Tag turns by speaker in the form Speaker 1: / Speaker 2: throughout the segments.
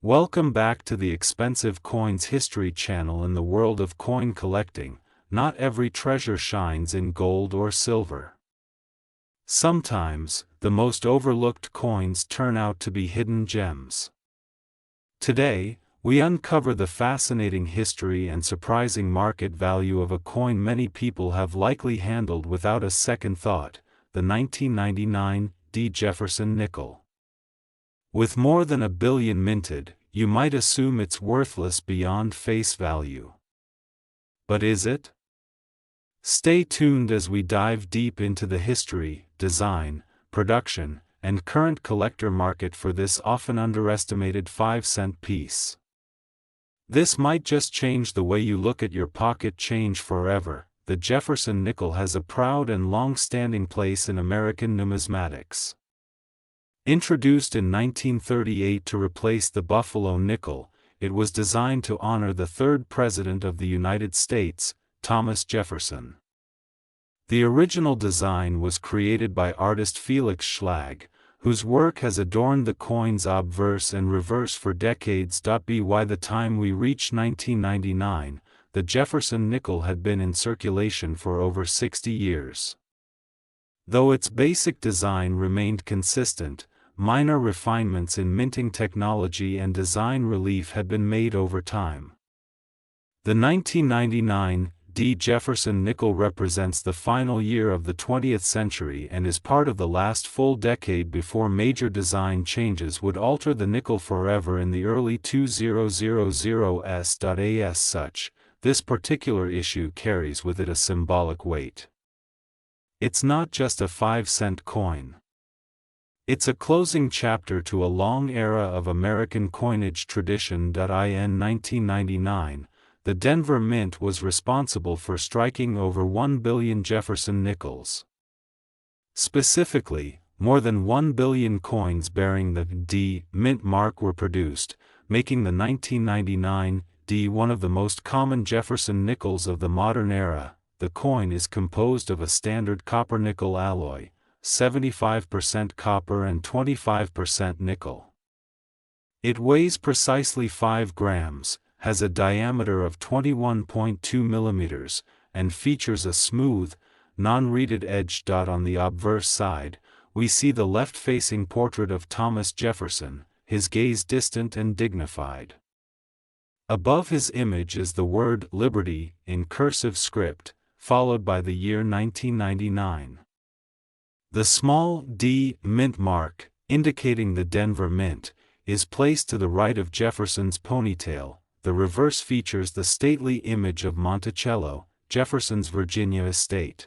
Speaker 1: Welcome back to the Expensive Coins History channel. In the world of coin collecting, not every treasure shines in gold or silver. Sometimes, the most overlooked coins turn out to be hidden gems. Today, we uncover the fascinating history and surprising market value of a coin many people have likely handled without a second thought, the 1999 Jefferson nickel. With more than 1 billion minted, you might assume it's worthless beyond face value. But is it? Stay tuned as we dive deep into the history, design, production, and current collector market for this often underestimated 5-cent piece. This might just change the way you look at your pocket change forever. The Jefferson nickel has a proud and long-standing place in American numismatics. Introduced in 1938 to replace the Buffalo nickel, it was designed to honor the third President of the United States, Thomas Jefferson. The original design was created by artist Felix Schlag, whose work has adorned the coin's obverse and reverse for decades. By the time we reach 1999, the Jefferson nickel had been in circulation for over 60 years. Though its basic design remained consistent, minor refinements in minting technology and design relief had been made over time. The 1999 Jefferson nickel represents the final year of the 20th century and is part of the last full decade before major design changes would alter the nickel forever in the early 2000s. As such, this particular issue carries with it a symbolic weight. It's not just a 5-cent coin. It's a closing chapter to a long era of American coinage tradition. In 1999, the Denver Mint was responsible for striking over 1 billion Jefferson nickels. Specifically, more than 1 billion coins bearing the D Mint mark were produced, making the 1999 D one of the most common Jefferson nickels of the modern era. The coin is composed of a standard copper-nickel alloy, 75% copper and 25% nickel. It weighs precisely 5 grams, has a diameter of 21.2 millimeters, and features a smooth, non-reeded edge. On the obverse side, we see the left-facing portrait of Thomas Jefferson, his gaze distant and dignified. Above his image is the word Liberty in cursive script, followed by the year 1999. The small D Mint mark, indicating the Denver Mint, is placed to the right of Jefferson's ponytail. The reverse features the stately image of Monticello, Jefferson's Virginia estate.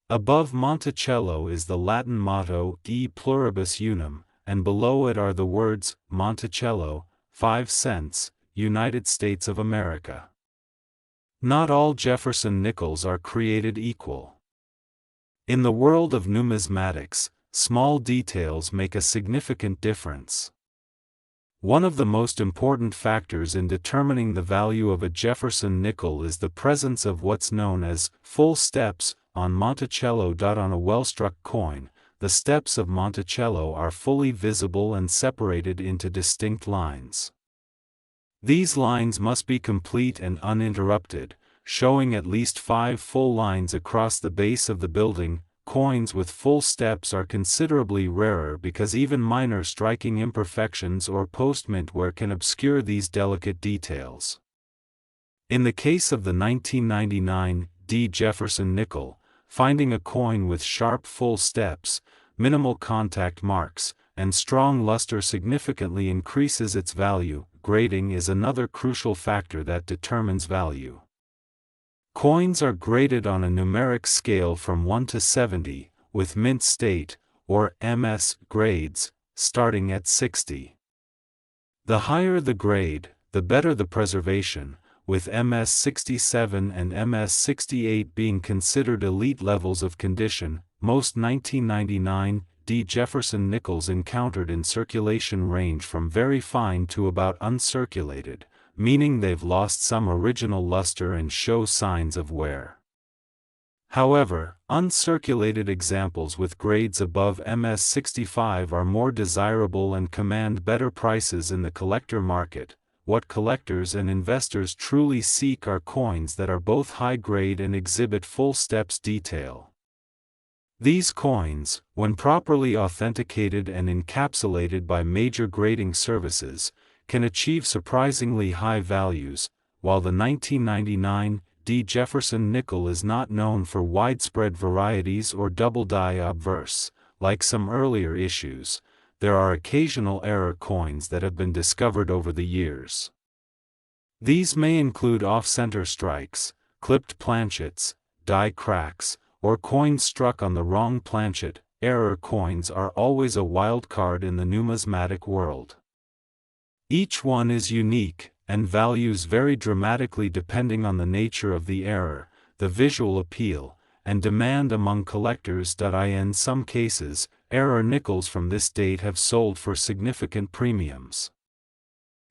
Speaker 1: Above Monticello is the Latin motto E pluribus unum, and below it are the words Monticello, 5 cents, United States of America. Not all Jefferson nickels are created equal. In the world of numismatics, small details make a significant difference. One of the most important factors in determining the value of a Jefferson nickel is the presence of what's known as full steps on Monticello. On a well-struck coin, the steps of Monticello are fully visible and separated into distinct lines. These lines must be complete and uninterrupted, showing at least 5 full lines across the base of the building. Coins with full steps are considerably rarer because even minor striking imperfections or post-mint wear can obscure these delicate details. In the case of the 1999 Jefferson nickel, finding a coin with sharp full steps, minimal contact marks, and strong luster significantly increases its value. Grading is another crucial factor that determines value. Coins are graded on a numeric scale from 1 to 70, with mint state, or MS, grades, starting at 60. The higher the grade, the better the preservation, with MS 67 and MS 68 being considered elite levels of condition. Most 1999 Jefferson nickels encountered in circulation range from very fine to about uncirculated, meaning they've lost some original luster and show signs of wear. However, Uncirculated examples with grades above MS65 are more desirable and command better prices in the collector market. What collectors and investors truly seek are coins that are both high grade and exhibit full steps detail. These coins, when properly authenticated and encapsulated by major grading services, can achieve surprisingly high values. While the 1999 Jefferson nickel is not known for widespread varieties or double-die obverse, like some earlier issues, there are occasional error coins that have been discovered over the years. These may include off-center strikes, clipped planchets, die cracks, or coins struck on the wrong planchet. Error coins are always a wild card in the numismatic world. Each one is unique, and values vary dramatically depending on the nature of the error, the visual appeal, and demand among collectors. In some cases, error nickels from this date have sold for significant premiums.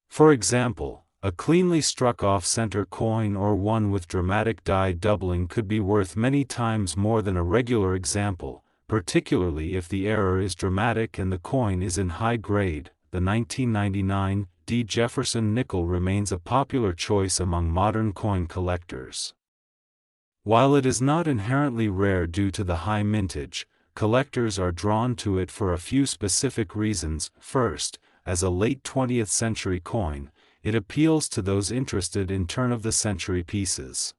Speaker 1: For example, a cleanly struck off-center coin or one with dramatic die doubling could be worth many times more than a regular example, particularly if the error is dramatic and the coin is in high grade. The 1999 Jefferson nickel remains a popular choice among modern coin collectors. While it is not inherently rare due to the high mintage, collectors are drawn to it for a few specific reasons. First, as a late 20th century coin, it appeals to those interested in turn-of-the-century pieces.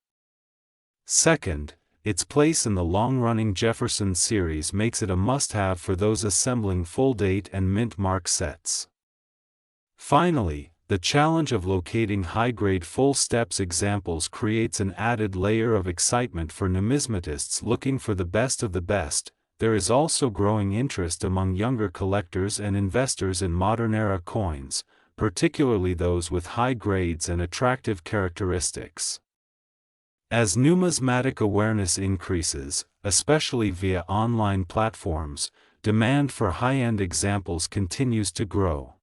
Speaker 1: Second, its place in the long-running Jefferson series makes it a must-have for those assembling full-date and mint-mark sets. Finally, the challenge of locating high-grade full-steps examples creates an added layer of excitement for numismatists looking for the best of the best. There is also growing interest among younger collectors and investors in modern-era coins, particularly those with high grades and attractive characteristics. As numismatic awareness increases, especially via online platforms, demand for high-end examples continues to grow.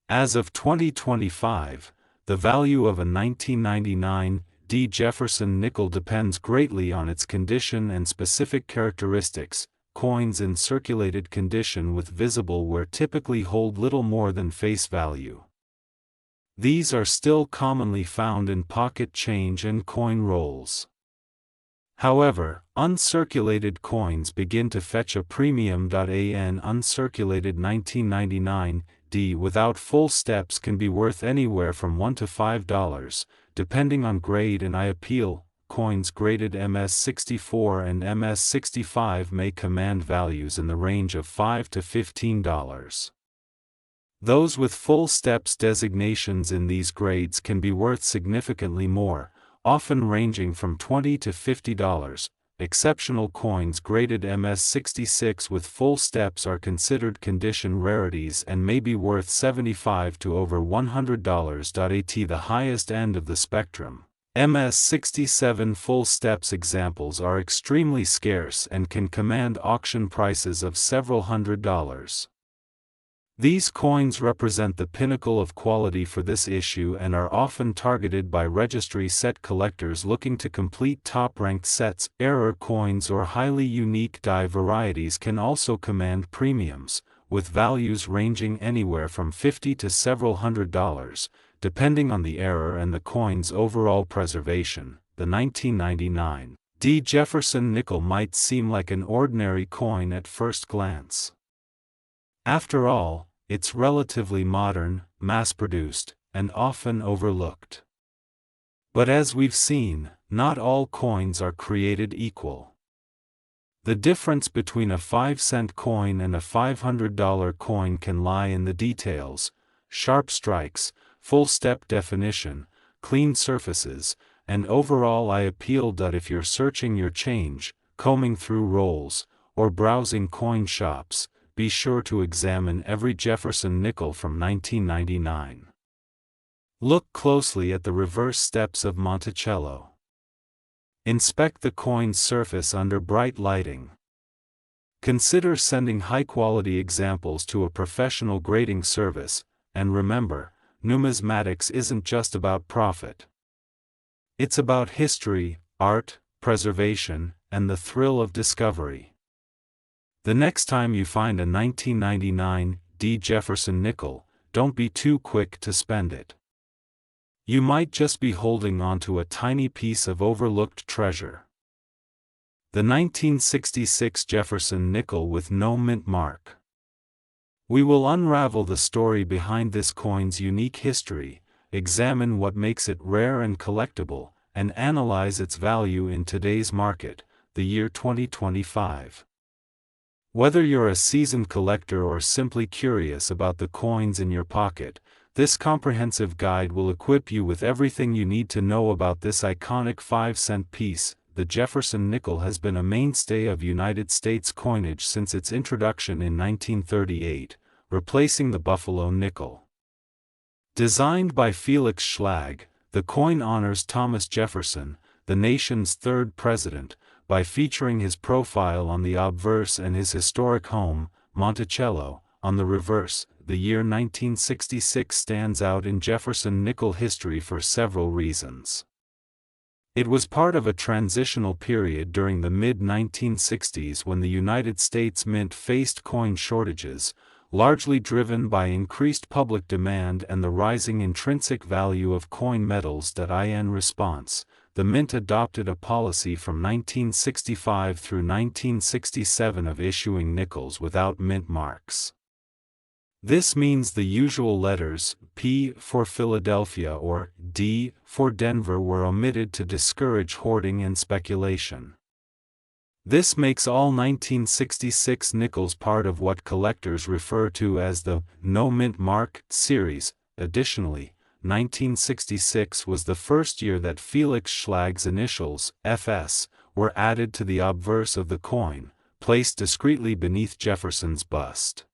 Speaker 1: As of 2025, the value of a 1999 Jefferson nickel depends greatly on its condition and specific characteristics. Coins in circulated condition with visible wear typically hold little more than face value. These are still commonly found in pocket change and coin rolls. However, uncirculated coins begin to fetch a premium. An uncirculated 1999 without full steps can be worth anywhere from $1 to $5, depending on grade and eye appeal. Coins graded MS64 and MS65 may command values in the range of $5 to $15. Those with full steps designations in these grades can be worth significantly more, often ranging from $20 to $50. Exceptional coins graded MS66 with full steps are considered condition rarities and may be worth $75 to over $100. At the highest end of the spectrum, MS67 full steps examples are extremely scarce and can command auction prices of several $100s. These coins represent the pinnacle of quality for this issue and are often targeted by registry set collectors looking to complete top-ranked sets. Error coins or highly unique die varieties can also command premiums, with values ranging anywhere from $50 to several $100, depending on the error and the coin's overall preservation. The 1999 Jefferson nickel might seem like an ordinary coin at first glance. After all, it's relatively modern, mass-produced, and often overlooked. But as we've seen, not all coins are created equal. The difference between a 5-cent coin and a $500 coin can lie in the details: sharp strikes, full-step definition, clean surfaces, and overall eye appeal. If you're searching your change, combing through rolls, or browsing coin shops, be sure to examine every Jefferson nickel from 1999. Look closely at the reverse steps of Monticello. Inspect the coin's surface under bright lighting. Consider sending high-quality examples to a professional grading service, and remember, numismatics isn't just about profit. It's about history, art, preservation, and the thrill of discovery. The next time you find a 1999 D. Jefferson nickel, don't be too quick to spend it. You might just be holding onto a tiny piece of overlooked treasure. The 1966 Jefferson nickel with no mint mark. We will unravel the story behind this coin's unique history, examine what makes it rare and collectible, and analyze its value in today's market, the year 2025. Whether you're a seasoned collector or simply curious about the coins in your pocket, this comprehensive guide will equip you with everything you need to know about this iconic 5-cent piece. The Jefferson nickel has been a mainstay of United States coinage since its introduction in 1938, replacing the Buffalo nickel. Designed by Felix Schlag, the coin honors Thomas Jefferson, the nation's third president, by featuring his profile on the obverse and his historic home, Monticello, on the reverse. The year 1966 stands out in Jefferson nickel history for several reasons. It was part of a transitional period during the mid-1960s when the United States Mint faced coin shortages, largely driven by increased public demand and the rising intrinsic value of coin metals. In response, the Mint adopted a policy from 1965 through 1967 of issuing nickels without mint marks. This means the usual letters, P for Philadelphia or D for Denver, were omitted to discourage hoarding and speculation. This makes all 1966 nickels part of what collectors refer to as the No Mint Mark series. Additionally, 1966 was the first year that Felix Schlag's initials, FS, were added to the obverse of the coin, placed discreetly beneath Jefferson's bust.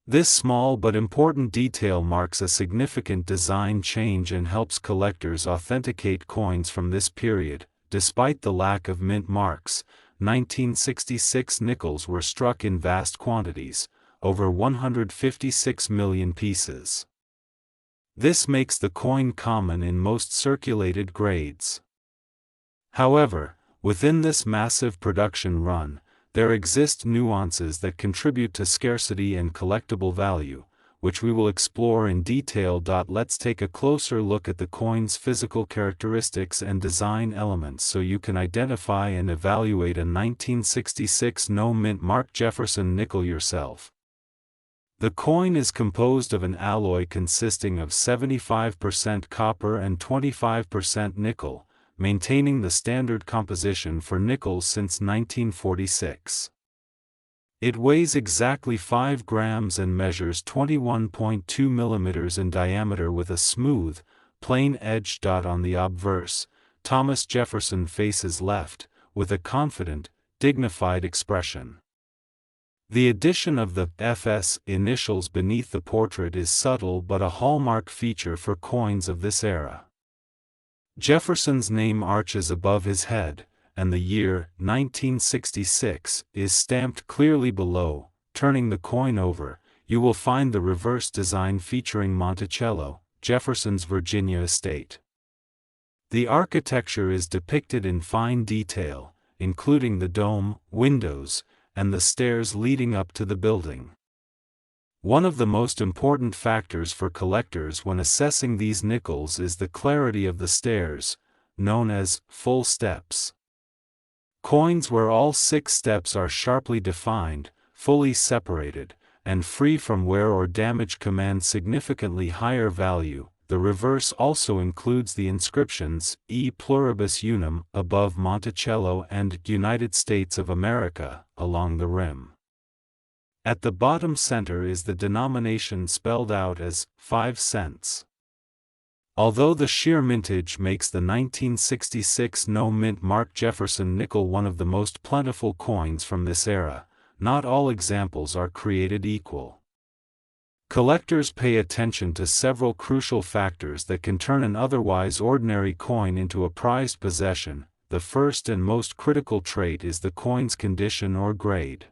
Speaker 1: This small but important detail marks a significant design change and helps collectors authenticate coins from this period. Despite the lack of mint marks, 1966 nickels were struck in vast quantities, over 156 million pieces. This makes the coin common in most circulated grades. However, within this massive production run, there exist nuances that contribute to scarcity and collectible value, which we will explore in detail. Let's take a closer look at the coin's physical characteristics and design elements so you can identify and evaluate a 1966 no mint mark Jefferson nickel yourself. The coin is composed of an alloy consisting of 75% copper and 25% nickel, maintaining the standard composition for nickels since 1946. It weighs exactly 5 grams and measures 21.2 millimeters in diameter with a smooth, plain edge. On the obverse, Thomas Jefferson faces left, with a confident, dignified expression. The addition of the FS initials beneath the portrait is subtle but a hallmark feature for coins of this era. Jefferson's name arches above his head, and the year 1966 is stamped clearly below. Turning the coin over, you will find the reverse design featuring Monticello, Jefferson's Virginia estate. The architecture is depicted in fine detail, including the dome, windows, and the stairs leading up to the building. One of the most important factors for collectors when assessing these nickels is the clarity of the stairs, known as full steps. Coins where all 6 steps are sharply defined, fully separated, and free from wear or damage command significantly higher value. The reverse also includes the inscriptions E Pluribus Unum above Monticello and United States of America along the rim. At the bottom center is the denomination spelled out as 5 cents. Although the sheer mintage makes the 1966 no mint mark Jefferson nickel one of the most plentiful coins from this era, not all examples are created equal. Collectors pay attention to several crucial factors that can turn an otherwise ordinary coin into a prized possession. The first and most critical trait is the coin's condition or grade.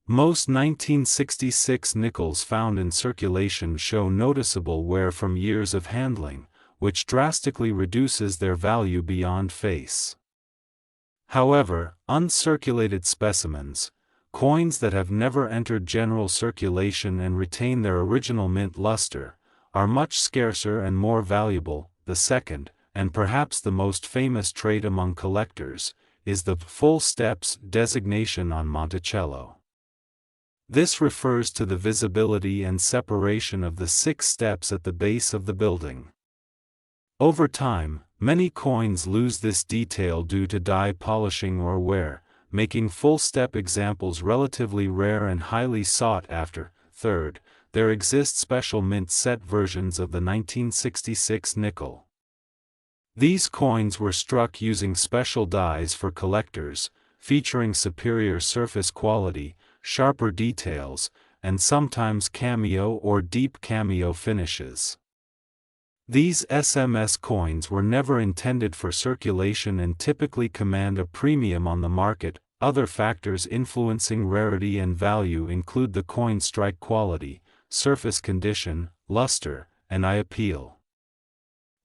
Speaker 1: Most 1966 nickels found in circulation show noticeable wear from years of handling, which drastically reduces their value beyond face. However, uncirculated specimens, coins that have never entered general circulation and retain their original mint luster, are much scarcer and more valuable. The second, and perhaps the most famous trait among collectors, is the full steps designation on Monticello. This refers to the visibility and separation of the 6 steps at the base of the building. Over time, many coins lose this detail due to dye polishing or wear, making full-step examples relatively rare and highly sought after. Third, there exist special mint set versions of the 1966 nickel. These coins were struck using special dies for collectors, featuring superior surface quality, sharper details, and sometimes cameo or deep cameo finishes. These SMS coins were never intended for circulation and typically command a premium on the market. Other factors influencing rarity and value include the coin strike quality, surface condition, luster, and eye appeal.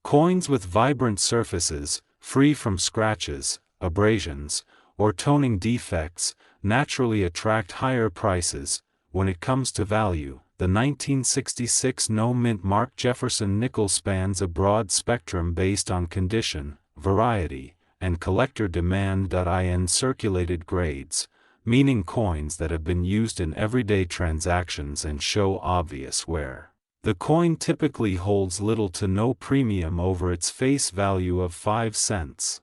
Speaker 1: Coins with vibrant surfaces, free from scratches, abrasions, or toning defects, naturally attract higher prices. When it comes to value, the 1966 no-mint mark Jefferson nickel spans a broad spectrum based on condition, variety, and collector demand. In circulated grades, meaning coins that have been used in everyday transactions and show obvious wear, the coin typically holds little to no premium over its face value of 5 cents.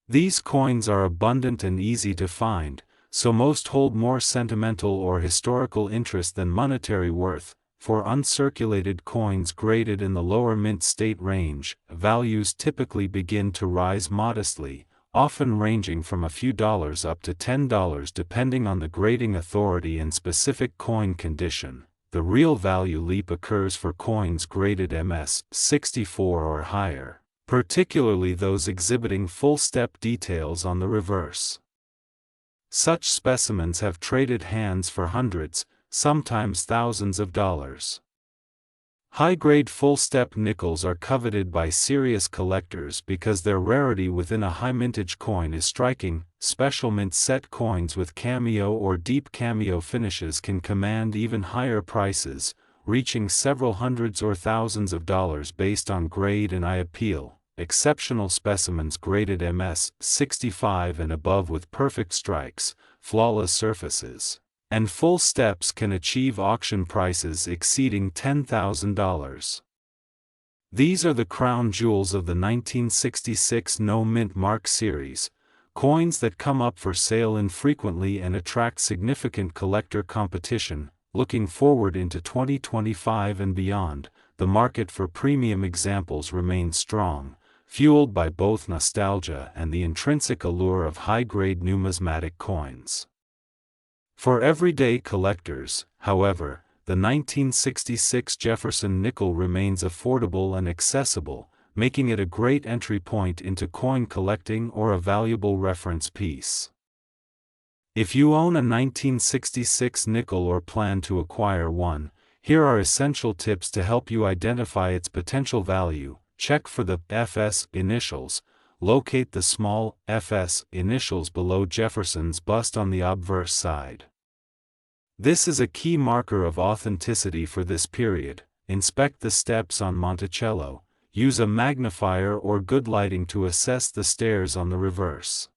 Speaker 1: These coins are abundant and easy to find, so most hold more sentimental or historical interest than monetary worth. For uncirculated coins graded in the lower mint state range, values typically begin to rise modestly, often ranging from a few dollars up to $10 depending on the grading authority and specific coin condition. The real value leap occurs for coins graded MS-64 or higher, particularly those exhibiting full-step details on the reverse. Such specimens have traded hands for hundreds, sometimes thousands of dollars. High-grade full-step nickels are coveted by serious collectors because their rarity within a high-mintage coin is striking. Special mint set coins with cameo or deep cameo finishes can command even higher prices, reaching several hundreds or thousands of dollars based on grade and eye appeal. Exceptional specimens graded MS-65 and above with perfect strikes, flawless surfaces, and full steps can achieve auction prices exceeding $10,000. These are the crown jewels of the 1966 no-mint mark series, coins that come up for sale infrequently and attract significant collector competition. Looking forward into 2025 and beyond, the market for premium examples remains strong, fueled by both nostalgia and the intrinsic allure of high-grade numismatic coins. For everyday collectors, however, the 1966 Jefferson nickel remains affordable and accessible, making it a great entry point into coin collecting or a valuable reference piece. If you own a 1966 nickel or plan to acquire one, here are essential tips to help you identify its potential value. Check for the FS initials. Locate the small FS initials below Jefferson's bust on the obverse side. This is a key marker of authenticity for this period. Inspect the steps on Monticello. Use a magnifier or good lighting to assess the stairs on the reverse.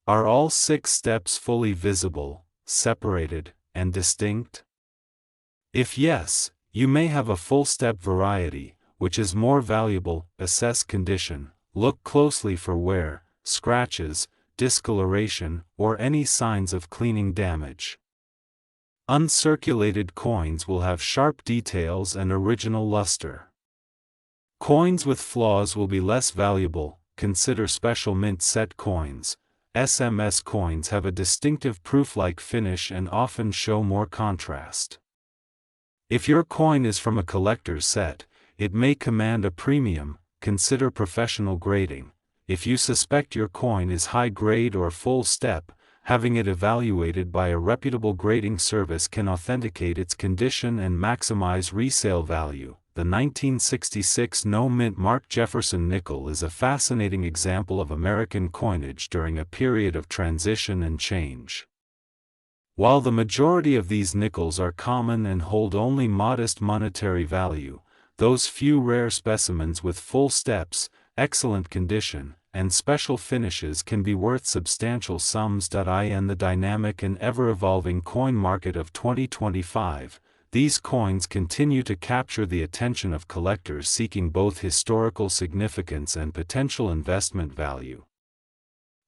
Speaker 1: Are all 6 steps fully visible, separated, and distinct? If yes, you may have a full step variety, which is more valuable. Assess condition. Look closely for wear, scratches, discoloration, or any signs of cleaning damage. Uncirculated coins will have sharp details and original luster. Coins with flaws will be less valuable. Consider special mint set coins. SMS coins have a distinctive proof-like finish and often show more contrast. If your coin is from a collector's set, it may command a premium. Consider professional grading. If you suspect your coin is high grade or full step, having it evaluated by a reputable grading service can authenticate its condition and maximize resale value. the 1966 no-mint mark Jefferson nickel is a fascinating example of American coinage during a period of transition and change. While the majority of these nickels are common and hold only modest monetary value, those few rare specimens with full steps, excellent condition, and special finishes can be worth substantial sums. In the dynamic and ever-evolving coin market of 2025, these coins continue to capture the attention of collectors seeking both historical significance and potential investment value.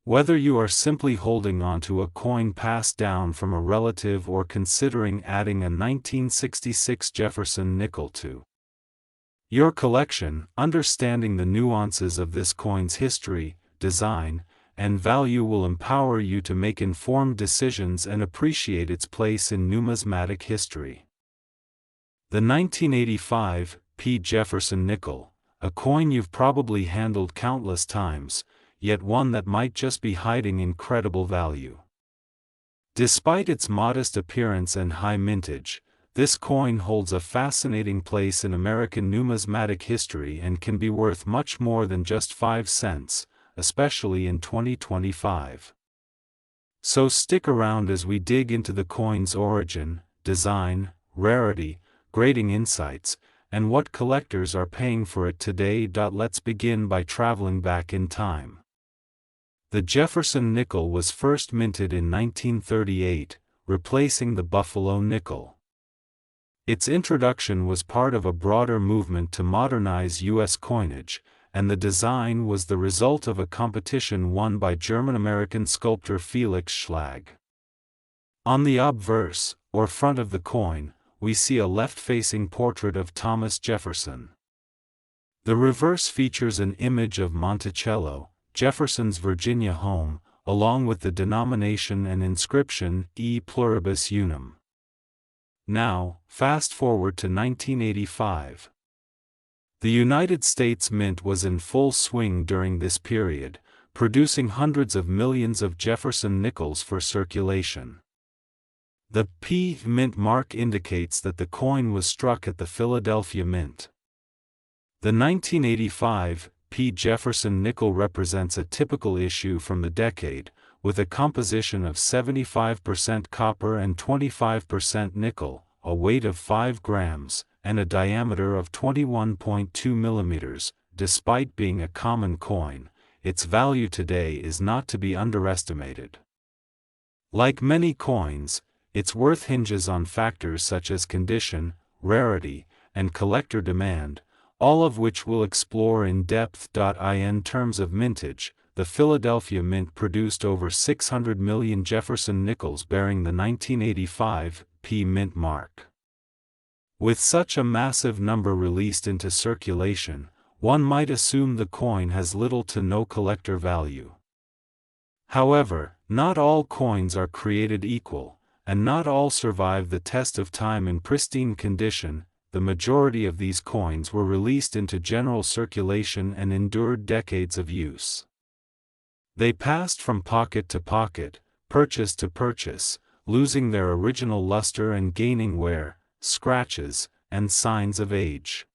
Speaker 1: Whether you are simply holding onto a coin passed down from a relative or considering adding a 1966 Jefferson nickel to your collection, understanding the nuances of this coin's history, design, and value will empower you to make informed decisions and appreciate its place in numismatic history. The 1985 P. Jefferson nickel, a coin you've probably handled countless times, yet one that might just be hiding incredible value. Despite its modest appearance and high mintage, this coin holds a fascinating place in American numismatic history and can be worth much more than just 5 cents, especially in 2025. So stick around as we dig into the coin's origin, design, rarity, grading insights, and what collectors are paying for it today. Let's begin by traveling back in time. The Jefferson nickel was first minted in 1938, replacing the Buffalo nickel. Its introduction was part of a broader movement to modernize U.S. coinage, and the design was the result of a competition won by German-American sculptor Felix Schlag. On the obverse, or front of the coin, we see a left-facing portrait of Thomas Jefferson. The reverse features an image of Monticello, Jefferson's Virginia home, along with the denomination and inscription E pluribus unum. Now, fast forward to 1985. The United States Mint was in full swing during this period, producing hundreds of millions of Jefferson nickels for circulation. The P Mint mark indicates that the coin was struck at the Philadelphia Mint. The 1985 P. Jefferson nickel represents a typical issue from the decade, with a composition of 75% copper and 25% nickel, a weight of 5 grams, and a diameter of 21.2 millimeters. Despite being a common coin, its value today is not to be underestimated. Like many coins, its worth hinges on factors such as condition, rarity, and collector demand, all of which we'll explore in depth. In terms of mintage, the Philadelphia Mint produced over 600 million Jefferson nickels bearing the 1985 P Mint mark. With such a massive number released into circulation, one might assume the coin has little to no collector value. However, not all coins are created equal, and not all survive the test of time in pristine condition. The majority of these coins were released into general circulation and endured decades of use. They passed from pocket to pocket, purchase to purchase, losing their original luster and gaining wear, scratches, and signs of age.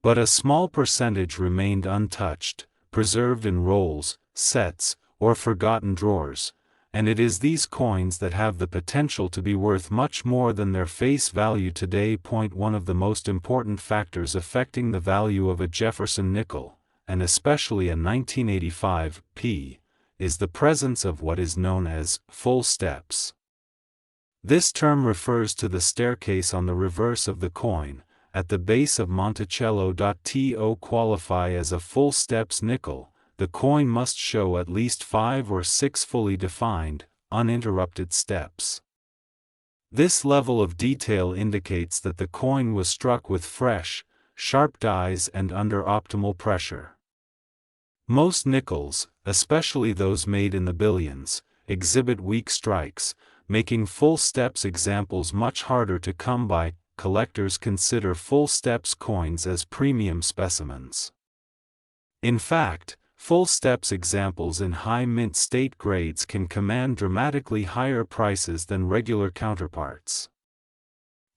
Speaker 1: But a small percentage remained untouched, preserved in rolls, sets, or forgotten drawers, and it is these coins that have the potential to be worth much more than their face value today. One of the most important factors affecting the value of a Jefferson nickel, and especially a 1985 P, is the presence of what is known as full steps. This term refers to the staircase on the reverse of the coin, at the base of Monticello. To qualify as a full steps nickel, the coin must show at least 5 or 6 fully defined, uninterrupted steps. This level of detail indicates that the coin was struck with fresh, sharp dies and under optimal pressure. Most nickels, especially those made in the billions, exhibit weak strikes, making full steps examples much harder to come by. Collectors consider full steps coins as premium specimens. In fact, full steps examples in high mint state grades can command dramatically higher prices than regular counterparts.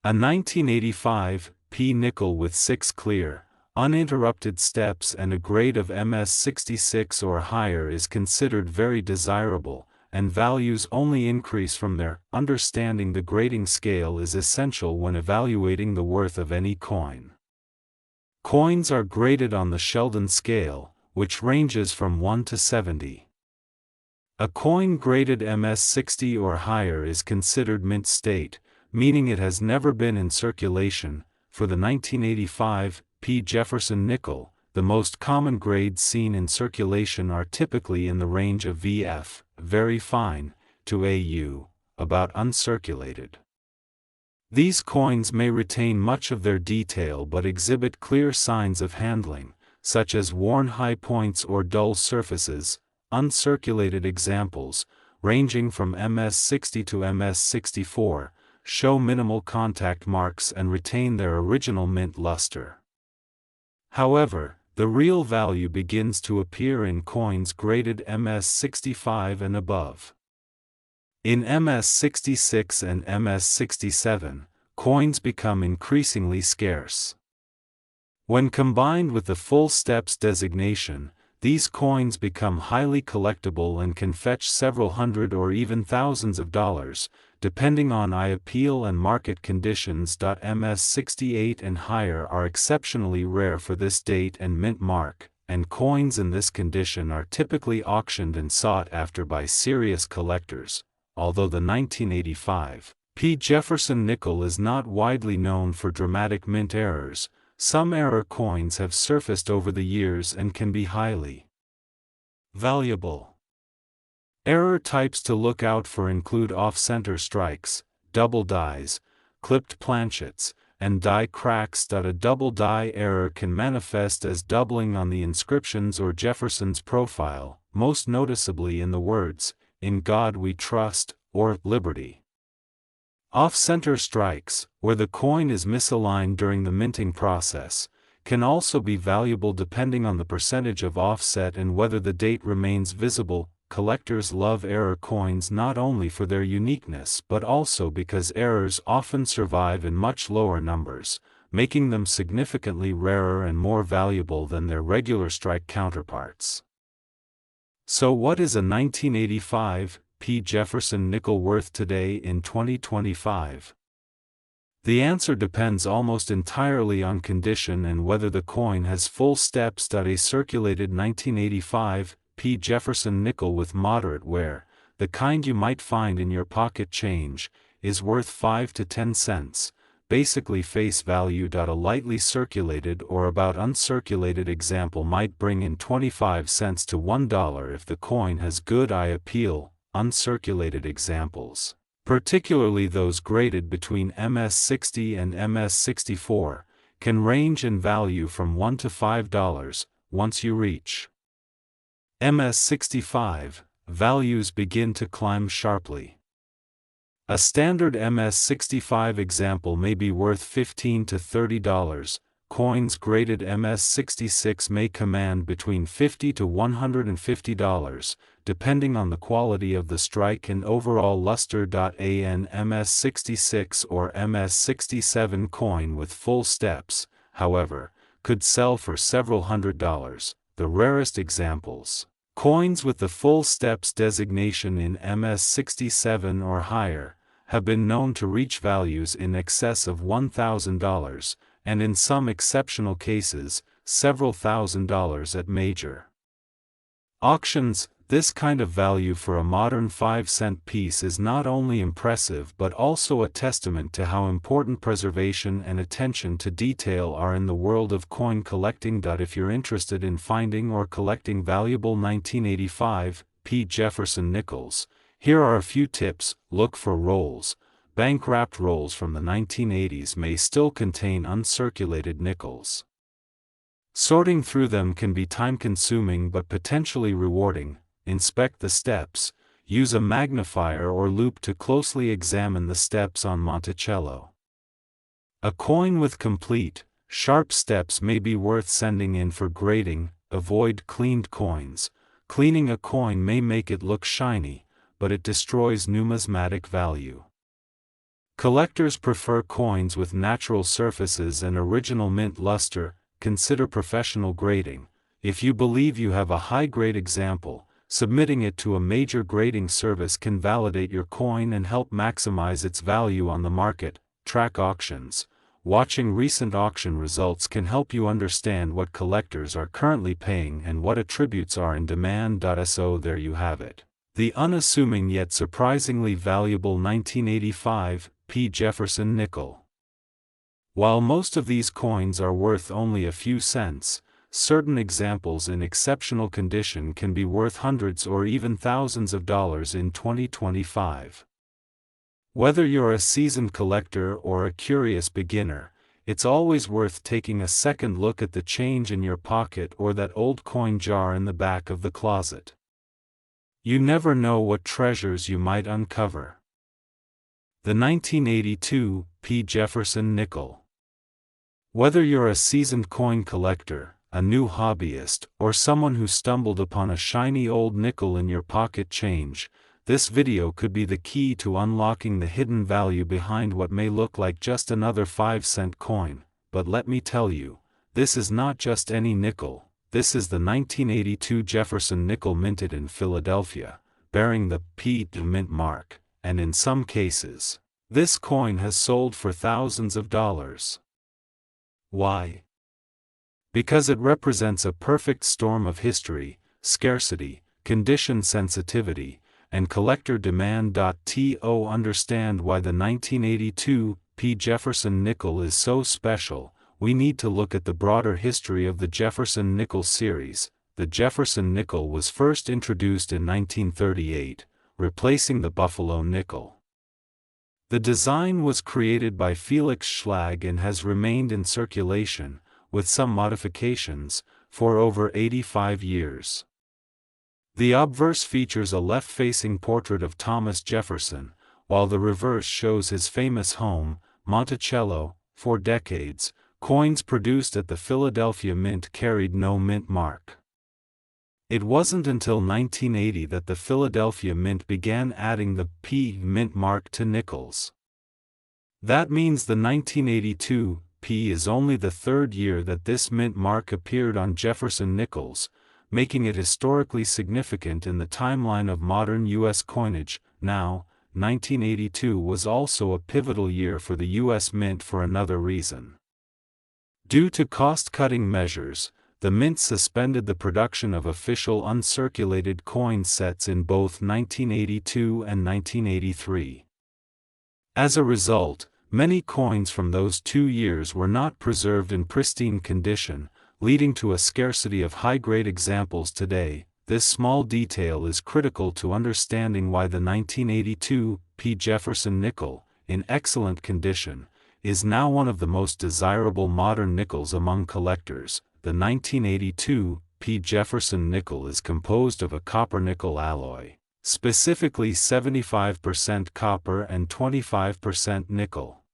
Speaker 1: A 1985 P nickel with 6 clear, uninterrupted steps and a grade of MS66 or higher is considered very desirable, and values only increase from there. Understanding the grading scale is essential when evaluating the worth of any coin. Coins are graded on the Sheldon scale, which ranges from 1 to 70. A coin graded MS60 or higher is considered mint state, meaning it has never been in circulation. For the 1985 P. Jefferson nickel, the most common grades seen in circulation are typically in the range of VF, very fine, to AU, about uncirculated. These coins may retain much of their detail but exhibit clear signs of handling, such as worn high points or dull surfaces. Uncirculated examples, ranging from MS60 to MS64, show minimal contact marks and retain their original mint luster. However, the real value begins to appear in coins graded MS65 and above. In MS66 and MS67, coins become increasingly scarce. When combined with the full steps designation, these coins become highly collectible and can fetch several hundred or even thousands of dollars, depending on appeal and market conditions. MS68 and higher are exceptionally rare for this date and mint mark, and coins in this condition are typically auctioned and sought after by serious collectors. Although the 1985 P. Jefferson nickel is not widely known for dramatic mint errors, some error coins have surfaced over the years and can be highly valuable. Error types to look out for include off-center strikes, double dies, clipped planchets, and die cracks. A double die error can manifest as doubling on the inscriptions or Jefferson's profile, most noticeably in the words, "In God We Trust," or "Liberty." Off-center strikes, where the coin is misaligned during the minting process, can also be valuable depending on the percentage of offset and whether the date remains visible. Collectors love error coins not only for their uniqueness but also because errors often survive in much lower numbers, making them significantly rarer and more valuable than their regular strike counterparts. So what is a 1985 P. Jefferson nickel worth today in 2025? The answer depends almost entirely on condition and whether the coin has full steps. A circulated 1985 P. Jefferson nickel with moderate wear, the kind you might find in your pocket change, is worth 5 to 10 cents, basically face value. A lightly circulated or about uncirculated example might bring in 25 cents to $1 if the coin has good eye appeal. Uncirculated examples, particularly those graded between MS60 and MS64, can range in value from $1 to $5. Once you reach MS65, values begin to climb sharply. A standard MS65 example may be worth $15 to $30. Coins graded MS66 may command between $50 to $150, depending on the quality of the strike and overall luster. An MS66 or MS67 coin with full steps, however, could sell for several $100s. The rarest examples, coins with the full steps designation in MS67 or higher, have been known to reach values in excess of $1,000, and in some exceptional cases, several $1,000s at major auctions. This kind of value for a modern 5-cent piece is not only impressive but also a testament to how important preservation and attention to detail are in the world of coin collecting. If you're interested in finding or collecting valuable 1985 P. Jefferson nickels, here are a few tips. Look for rolls. Bank-wrapped rolls from the 1980s may still contain uncirculated nickels. Sorting through them can be time-consuming but potentially rewarding. Inspect the steps. Use a magnifier or loupe to closely examine the steps on Monticello. A coin with complete, sharp steps may be worth sending in for grading. Avoid cleaned coins. Cleaning a coin may make it look shiny, but it destroys numismatic value. Collectors prefer coins with natural surfaces and original mint luster. Consider professional grading. If you believe you have a high-grade example, submitting it to a major grading service can validate your coin and help maximize its value on the market. Track auctions. Watching recent auction results can help you understand what collectors are currently paying and what attributes are in demand. So there you have it. The unassuming yet surprisingly valuable 1985 P. Jefferson nickel. While most of these coins are worth only a few cents, certain examples in exceptional condition can be worth hundreds or even thousands of dollars in 2025. Whether you're a seasoned collector or a curious beginner, it's always worth taking a second look at the change in your pocket or that old coin jar in the back of the closet. You never know what treasures you might uncover. The 1982 P. Jefferson nickel. Whether you're a seasoned coin collector, a new hobbyist, or someone who stumbled upon a shiny old nickel in your pocket change, this video could be the key to unlocking the hidden value behind what may look like just another 5-cent coin. But let me tell you, this is not just any nickel. This is the 1982 Jefferson nickel minted in Philadelphia, bearing the P. mint mark, and in some cases, this coin has sold for thousands of dollars. Why? Because it represents a perfect storm of history, scarcity, condition sensitivity, and collector demand. To understand why the 1982 P. Jefferson nickel is so special, we need to look at the broader history of the Jefferson nickel series. The Jefferson nickel was first introduced in 1938, replacing the Buffalo nickel. The design was created by Felix Schlag and has remained in circulation, with some modifications, for over 85 years. The obverse features a left-facing portrait of Thomas Jefferson, while the reverse shows his famous home, Monticello. For decades, coins produced at the Philadelphia Mint carried no mint mark. It wasn't until 1980 that the Philadelphia Mint began adding the P mint mark to nickels. That means the 1982 P is only the third year that this mint mark appeared on Jefferson nickels, making it historically significant in the timeline of modern U.S. coinage. Now, 1982 was also a pivotal year for the U.S. Mint for another reason. Due to cost-cutting measures, the Mint suspended the production of official uncirculated coin sets in both 1982 and 1983. As a result, many coins from those 2 years were not preserved in pristine condition, leading to a scarcity of high-grade examples today. This small detail is critical to understanding why the 1982 P. Jefferson nickel, in excellent condition, is now one of the most desirable modern nickels among collectors. The 1982 P. Jefferson nickel is composed of a copper-nickel alloy, specifically 75% copper and 25% nickel.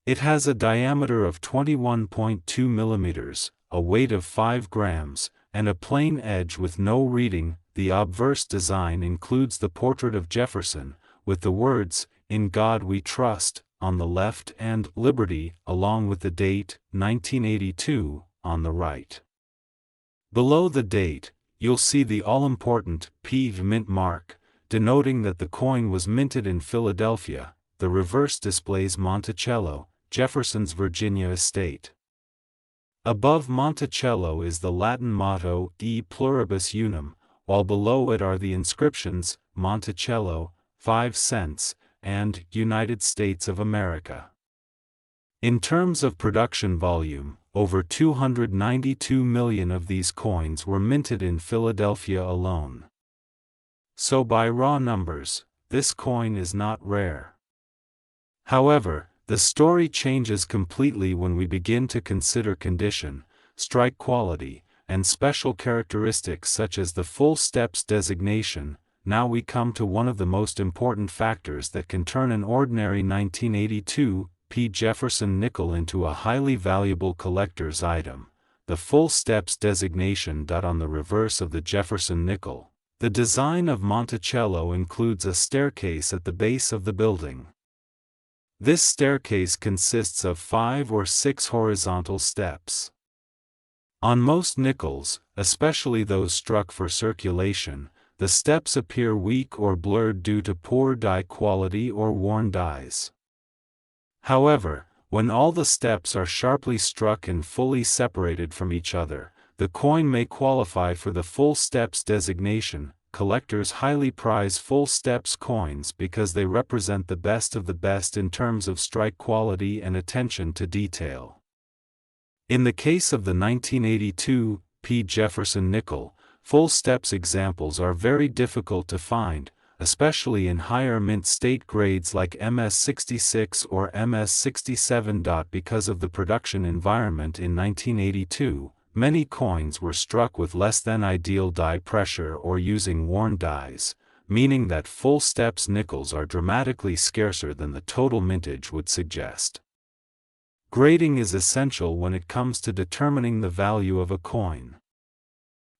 Speaker 1: It has a diameter of 21.2 millimeters, a weight of 5 grams, and a plain edge with no reading. The obverse design includes the portrait of Jefferson, with the words, "In God We Trust," on the left and "Liberty," along with the date, 1982, on the right. Below the date, you'll see the all-important P mint mark, denoting that the coin was minted in Philadelphia. The reverse displays Monticello, Jefferson's Virginia estate. Above Monticello is the Latin motto E pluribus unum, while below it are the inscriptions Monticello, 5 cents, and United States of America. In terms of production volume, over 292 million of these coins were minted in Philadelphia alone. So by raw numbers, this coin is not rare. However, the story changes completely when we begin to consider condition, strike quality, and special characteristics such as the full steps designation. Now we come to one of the most important factors that can turn an ordinary 1982 P. Jefferson nickel into a highly valuable collector's item: the full steps designation. On the reverse of the Jefferson nickel, the design of Monticello includes a staircase at the base of the building. This staircase consists of 5 or 6 horizontal steps. On most nickels, especially those struck for circulation, the steps appear weak or blurred due to poor die quality or worn dies. However, when all the steps are sharply struck and fully separated from each other, the coin may qualify for the full steps designation. Collectors highly prize full steps coins because they represent the best of the best in terms of strike quality and attention to detail. In the case of the 1982 P. Jefferson nickel, full steps examples are very difficult to find, especially in higher mint state grades like MS66 or MS67. Because of the production environment in 1982, many coins were struck with less than ideal die pressure or using worn dies, meaning that full steps nickels are dramatically scarcer than the total mintage would suggest. Grading is essential when it comes to determining the value of a coin.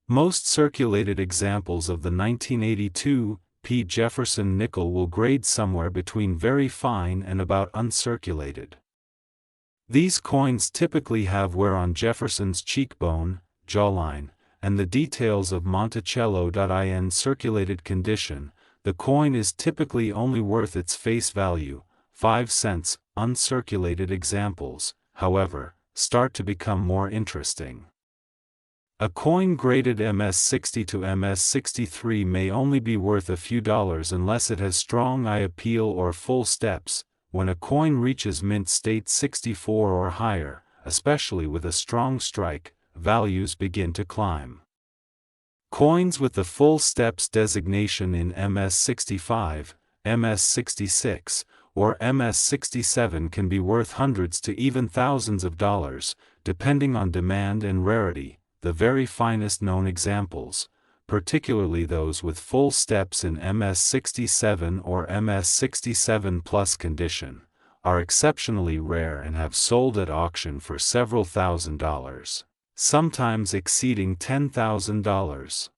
Speaker 1: Most circulated examples of the 1982 P. Jefferson nickel will grade somewhere between very fine and about uncirculated. These coins typically have wear on Jefferson's cheekbone, jawline, and the details of Monticello.in circulated condition. The coin is typically only worth its face value, 5 cents. Uncirculated examples, however, start to become more interesting. A coin graded MS60 to MS63 may only be worth a few dollars unless it has strong eye appeal or full steps. When a coin reaches mint state 64 or higher, especially with a strong strike, values begin to climb. Coins with the full steps designation in MS65, MS66, or MS67 can be worth hundreds to even thousands of dollars, depending on demand and rarity. The very finest known examples, particularly those with full steps in MS67 or MS67 plus condition, are exceptionally rare and have sold at auction for several $1,000s, sometimes exceeding $10,000.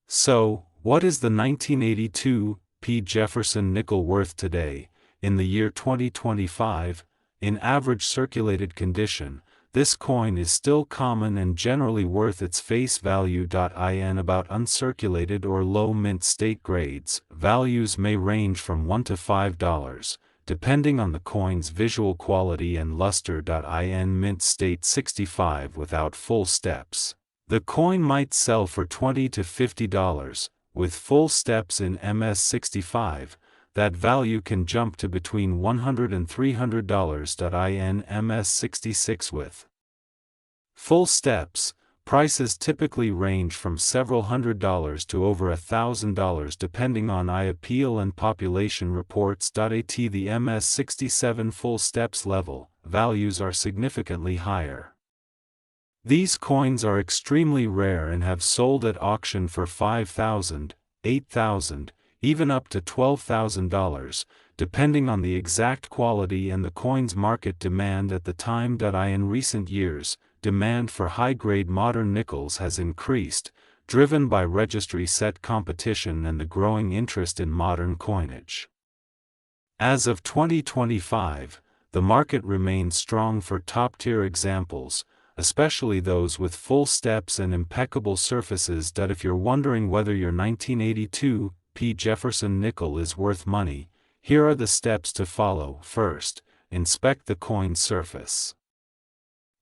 Speaker 1: So, what is the 1982 P. Jefferson nickel worth today, in the year 2025? In average circulated condition, this coin is still common and generally worth its face value. In about uncirculated or low mint state grades, values may range from $1 to $5, depending on the coin's visual quality and luster. In mint state 65 without full steps, the coin might sell for $20 to $50. With full steps in MS65, that value can jump to between $100 and $300. In MS66 with full steps, prices typically range from several $100s to over $1,000 depending on eye appeal and population reports. At the MS67 full steps level, values are significantly higher. These coins are extremely rare and have sold at auction for $5,000, $8,000, even up to $12,000, depending on the exact quality and the coin's market demand at the time. In recent years, demand for high-grade modern nickels has increased, driven by registry set competition and the growing interest in modern coinage. As of 2025, the market remains strong for top-tier examples, especially those with full steps and impeccable surfaces. If you're wondering whether your 1982 P. Jefferson nickel is worth money, here are the steps to follow. First, inspect the coin's surface.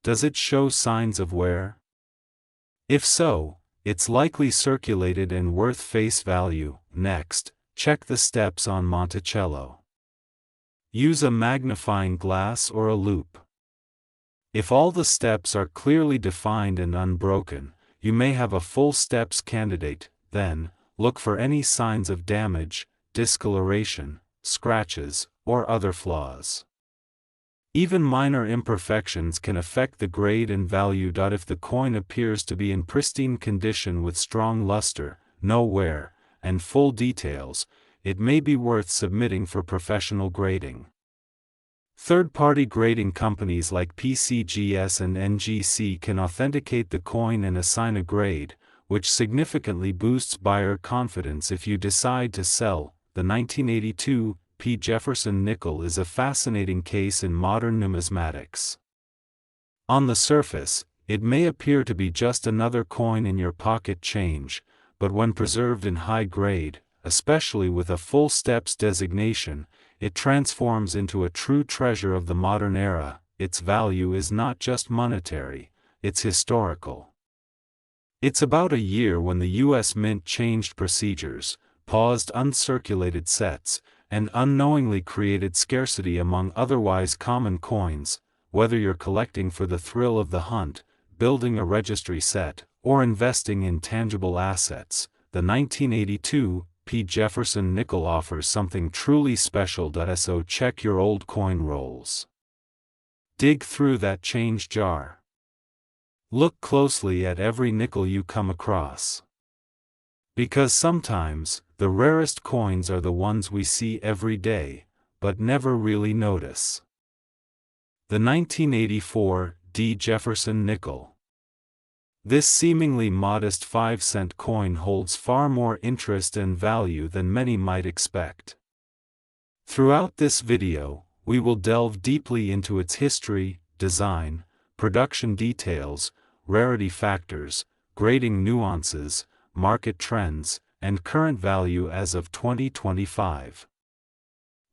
Speaker 1: Does it show signs of wear? If so, it's likely circulated and worth face value. Next, check the steps on Monticello. Use a magnifying glass or a loupe. If all the steps are clearly defined and unbroken, you may have a full steps candidate. Then, look for any signs of damage, discoloration, scratches, or other flaws. Even minor imperfections can affect the grade and value. If the coin appears to be in pristine condition with strong luster, no wear, and full details, it may be worth submitting for professional grading. Third-party grading companies like PCGS and NGC can authenticate the coin and assign a grade, which significantly boosts buyer confidence if you decide to sell. The 1982 P. Jefferson nickel is a fascinating case in modern numismatics. On the surface, it may appear to be just another coin in your pocket change, but when preserved in high grade, especially with a full steps designation, it transforms into a true treasure of the modern era. Its value is not just monetary, it's historical. It's about a year when the U.S. Mint changed procedures, paused uncirculated sets, and unknowingly created scarcity among otherwise common coins. Whether you're collecting for the thrill of the hunt, building a registry set, or investing in tangible assets, the 1982 P. Jefferson nickel offers something truly special. So check your old coin rolls. Dig through that change jar. Look closely at every nickel you come across. Because sometimes, the rarest coins are the ones we see every day, but never really notice. The 1984 D. Jefferson nickel. This seemingly modest 5-cent coin holds far more interest and value than many might expect. Throughout this video, we will delve deeply into its history, design, production details, rarity factors, grading nuances, market trends, and current value as of 2025.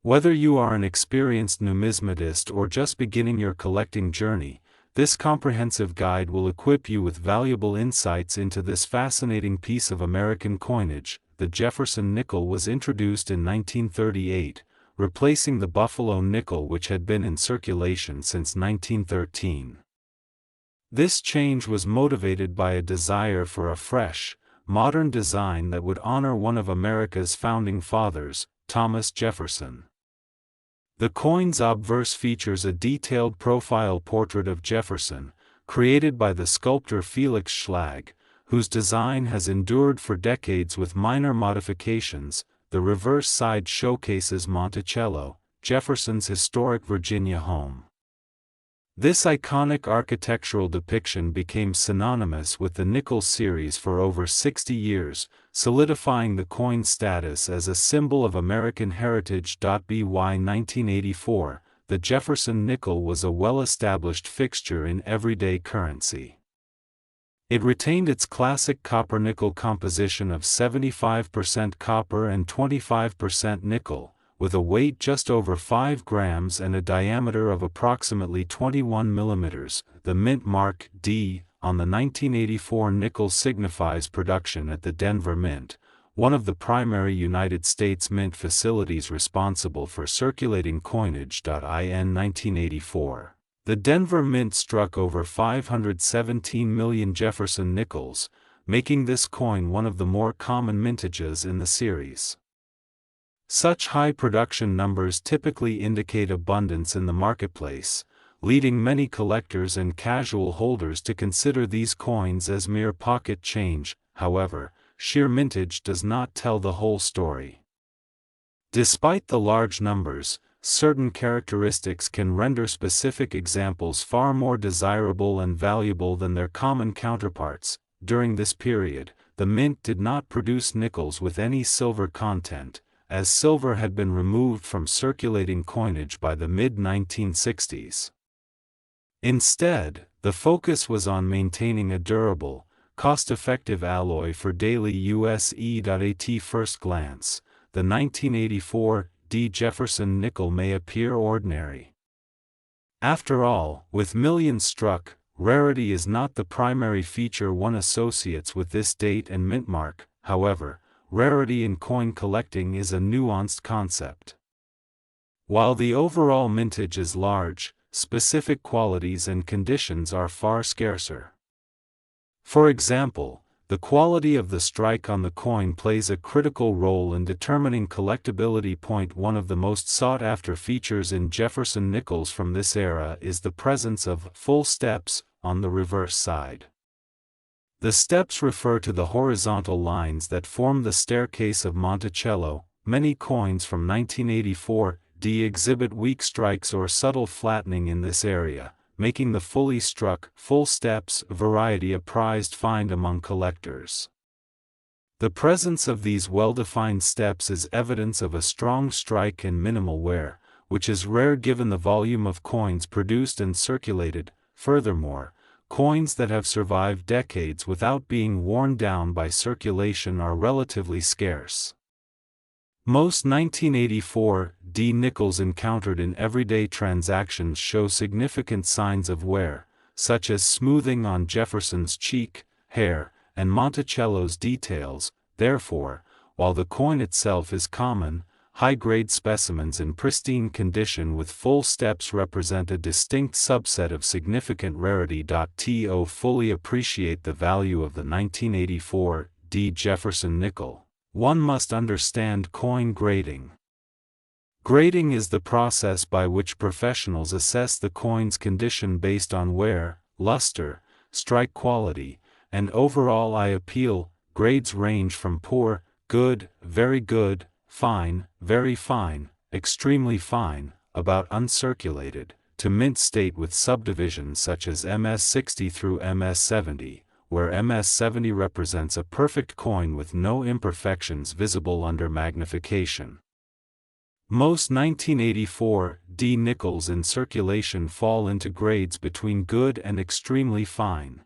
Speaker 1: Whether you are an experienced numismatist or just beginning your collecting journey, this comprehensive guide will equip you with valuable insights into this fascinating piece of American coinage. The Jefferson nickel was introduced in 1938, replacing the Buffalo nickel, which had been in circulation since 1913. This change was motivated by a desire for a fresh, modern design that would honor one of America's founding fathers, Thomas Jefferson. The coin's obverse features a detailed profile portrait of Jefferson, created by the sculptor Felix Schlag, whose design has endured for decades with minor modifications. The reverse side showcases Monticello, Jefferson's historic Virginia home. This iconic architectural depiction became synonymous with the nickel series for over 60 years, solidifying the coin's status as a symbol of American heritage. By 1984, the Jefferson nickel was a well-established fixture in everyday currency. It retained its classic copper-nickel composition of 75% copper and 25% nickel, with a weight just over 5 grams and a diameter of approximately 21 millimeters. The mint mark D on the 1984 nickel signifies production at the Denver Mint, one of the primary United States mint facilities responsible for circulating coinage. In 1984, the Denver Mint struck over 517 million Jefferson nickels, making this coin one of the more common mintages in the series. Such high production numbers typically indicate abundance in the marketplace, leading many collectors and casual holders to consider these coins as mere pocket change. However, sheer mintage does not tell the whole story. Despite the large numbers, certain characteristics can render specific examples far more desirable and valuable than their common counterparts. During this period, the mint did not produce nickels with any silver content, as silver had been removed from circulating coinage by the mid-1960s. Instead, the focus was on maintaining a durable, cost-effective alloy for daily use. At first glance, the 1984 D. Jefferson nickel may appear ordinary. After all, with millions struck, rarity is not the primary feature one associates with this date and mint mark. However, rarity in coin collecting is a nuanced concept. While the overall mintage is large, specific qualities and conditions are far scarcer. For example, the quality of the strike on the coin plays a critical role in determining collectability. One of the most sought-after features in Jefferson nickels from this era is the presence of full steps on the reverse side. The steps refer to the horizontal lines that form the staircase of Monticello. Many coins from 1984 D exhibit weak strikes or subtle flattening in this area, making the fully struck, full steps variety a prized find among collectors. The presence of these well-defined steps is evidence of a strong strike and minimal wear, which is rare given the volume of coins produced and circulated. Furthermore, coins that have survived decades without being worn down by circulation are relatively scarce. Most 1984-D nickels encountered in everyday transactions show significant signs of wear, such as smoothing on Jefferson's cheek, hair, and Monticello's details. Therefore, while the coin itself is common, high-grade specimens in pristine condition with full steps represent a distinct subset of significant rarity. To fully appreciate the value of the 1984-D Jefferson nickel, one must understand coin grading. Grading is the process by which professionals assess the coin's condition based on wear, luster, strike quality, and overall eye appeal. Grades range from poor, good, very good, fine, very fine, extremely fine, about uncirculated, to mint state with subdivisions such as MS60 through MS70, where MS70 represents a perfect coin with no imperfections visible under magnification. Most 1984-D nickels in circulation fall into grades between good and extremely fine.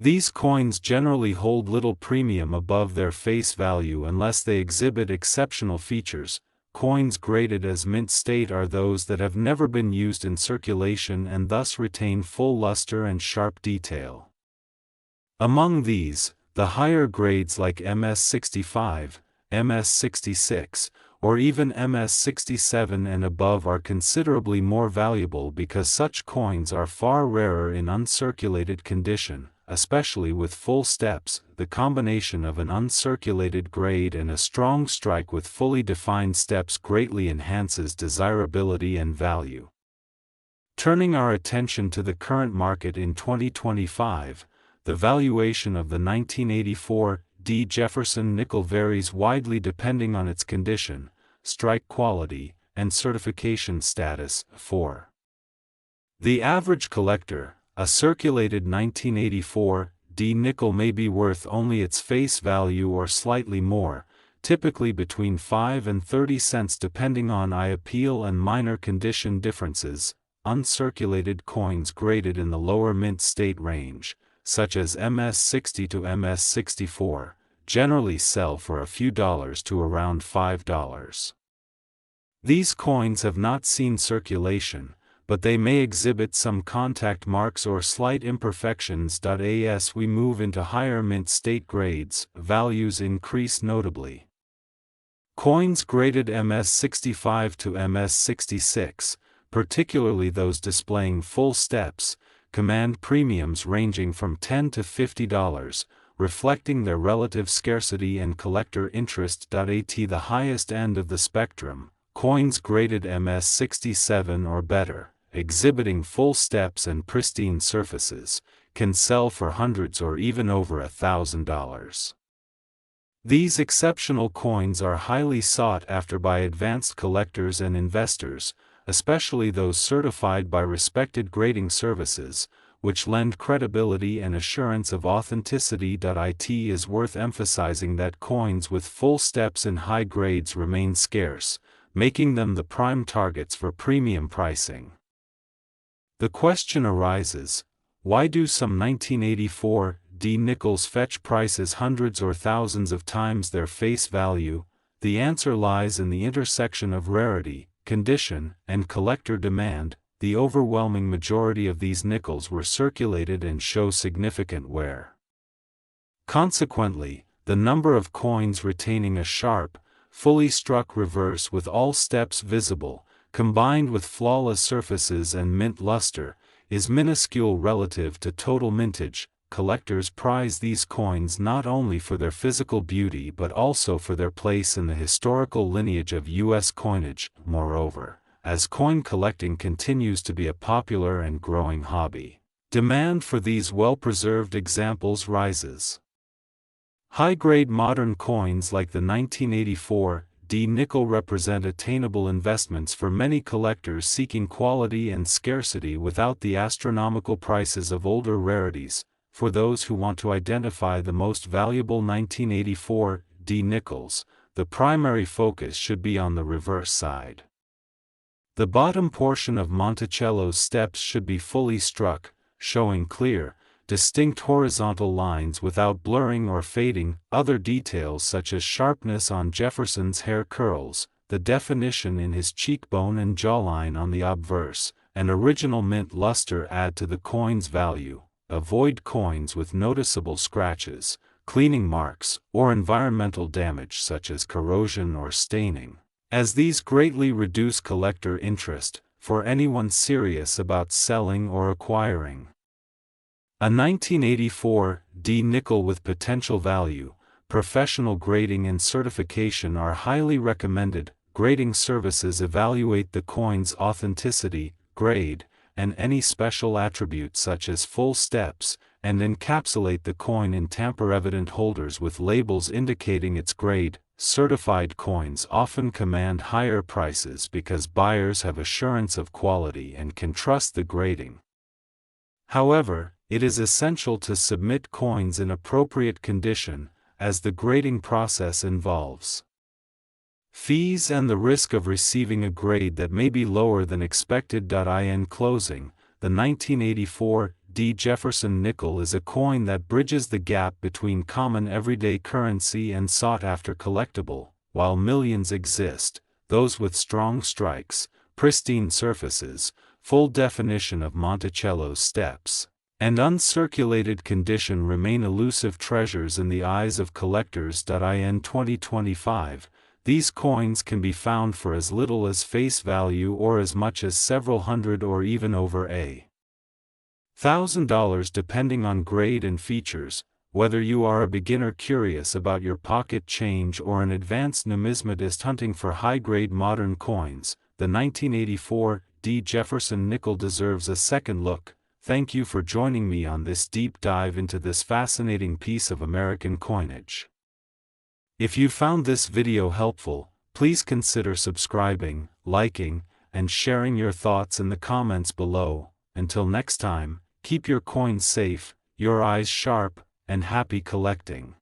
Speaker 1: These coins generally hold little premium above their face value unless they exhibit exceptional features. Coins graded as mint state are those that have never been used in circulation and thus retain full luster and sharp detail. Among these, the higher grades like MS65, MS66, or even MS67 and above are considerably more valuable because such coins are far rarer in uncirculated condition, especially with full steps. The combination of an uncirculated grade and a strong strike with fully defined steps greatly enhances desirability and value. Turning our attention to the current market in 2025, the valuation of the 1984-D Jefferson nickel varies widely depending on its condition, strike quality, and certification status. For the average collector, a circulated 1984-D nickel may be worth only its face value or slightly more, typically between 5 and 30 cents depending on eye appeal and minor condition differences. Uncirculated coins graded in the lower mint state range, such as MS60 to MS64, generally sell for a few dollars to around $5. These coins have not seen circulation, but they may exhibit some contact marks or slight imperfections. As we move into higher mint state grades, values increase notably. Coins graded MS65 to MS66, particularly those displaying full steps, command premiums ranging from $10 to $50, reflecting their relative scarcity and collector interest. At the highest end of the spectrum, coins graded MS67 or better, exhibiting full steps and pristine surfaces, can sell for hundreds or even over $1,000. These exceptional coins are highly sought after by advanced collectors and investors, especially those certified by respected grading services, which lend credibility and assurance of authenticity. It is worth emphasizing that coins with full steps in high grades remain scarce, making them the prime targets for premium pricing. The question arises, why do some 1984-D nickels fetch prices hundreds or thousands of times their face value? The answer lies in the intersection of rarity, condition, and collector demand. The overwhelming majority of these nickels were circulated and show significant wear. Consequently, the number of coins retaining a sharp, fully struck reverse with all steps visible, combined with flawless surfaces and mint luster, is minuscule relative to total mintage. Collectors prize these coins not only for their physical beauty but also for their place in the historical lineage of U.S. coinage. Moreover, as coin collecting continues to be a popular and growing hobby, demand for these well-preserved examples rises. High-grade modern coins like the 1984-D nickel represent attainable investments for many collectors seeking quality and scarcity without the astronomical prices of older rarities. for those who want to identify the most valuable 1984 D nickels, the primary focus should be on the reverse side. The bottom portion of Monticello's steps should be fully struck, showing clear, distinct horizontal lines without blurring or fading. Other details such as sharpness on Jefferson's hair curls, the definition in his cheekbone and jawline on the obverse, and original mint luster add to the coin's value. Avoid coins with noticeable scratches, cleaning marks, or environmental damage such as corrosion or staining, as these greatly reduce collector interest for anyone serious about selling or acquiring. A 1984 D nickel with potential value, professional grading and certification are highly recommended. Grading services evaluate the coin's authenticity, grade, and any special attributes such as full steps, and encapsulate the coin in tamper-evident holders with labels indicating its grade. Certified coins often command higher prices because buyers have assurance of quality and can trust the grading. However, it is essential to submit coins in appropriate condition, as the grading process involves fees and the risk of receiving a grade that may be lower than expected. In closing, the 1984 D Jefferson nickel is a coin that bridges the gap between common everyday currency and sought-after collectible. While millions exist, those with strong strikes, pristine surfaces, full definition of Monticello's steps, and uncirculated condition remain elusive treasures in the eyes of collectors. In 2025, these coins can be found for as little as face value or as much as several hundred or even over $1,000 depending on grade and features. Whether you are a beginner curious about your pocket change or an advanced numismatist hunting for high-grade modern coins, the 1984 D Jefferson nickel deserves a second look. Thank you for joining me on this deep dive into this fascinating piece of American coinage. If you found this video helpful, please consider subscribing, liking, and sharing your thoughts in the comments below. Until next time, keep your coins safe, your eyes sharp, and happy collecting.